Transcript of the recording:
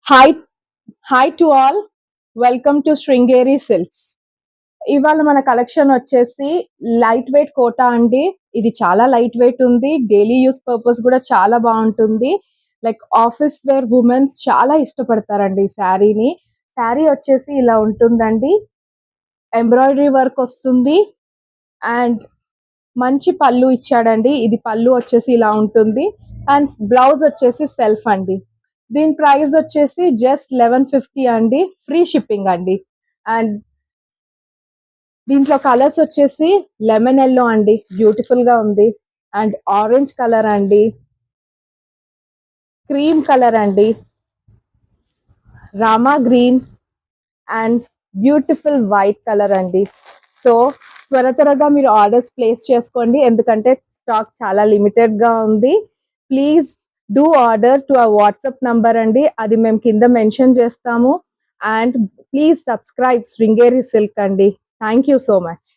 Hi hi to all. Welcome to Sringeri silks. ఇవాళ మన collection వచ్చేసి లైట్ వెయిట్ కోటా అండి. ఇది చాలా లైట్ వెయిట్ ఉంది. డైలీ యూస్ పర్పస్ కూడా చాలా బాగుంటుంది. లైక్ ఆఫీస్ వేర్ ఉమెన్స్ చాలా ఇష్టపడతారండి ఈ శారీని. శారీ వచ్చేసి ఇలా ఉంటుందండి. ఎంబ్రాయిడరీ వర్క్ వస్తుంది అండ్ మంచి పళ్ళు ఇచ్చాడండి. ఇది పళ్ళు వచ్చేసి ఇలా ఉంటుంది అండ్ బ్లౌజ్ వచ్చేసి సెల్ఫ్ అండి. దీని ప్రైస్ వచ్చేసి జస్ట్ 1150 అండి. ఫ్రీ షిప్పింగ్ అండి. అండ్ దీంట్లో కలర్స్ వచ్చేసి లెమన్ ఎల్లో అండి, బ్యూటిఫుల్ గా ఉంది. అండ్ ఆరెంజ్ కలర్ అండి, క్రీమ్ కలర్ అండి, Rama green and beautiful white colour అండి. సో త్వరగా మీరు ఆర్డర్స్ ప్లేస్ చేసుకోండి, ఎందుకంటే స్టాక్ చాలా లిమిటెడ్ గా ఉంది. ప్లీజ్ డూ ఆర్డర్ టు ఆ వాట్సాప్ నంబర్ అండి, అది మేము కింద మెన్షన్ చేస్తాము. And please subscribe Sringeri silk అండి. Thank you so much.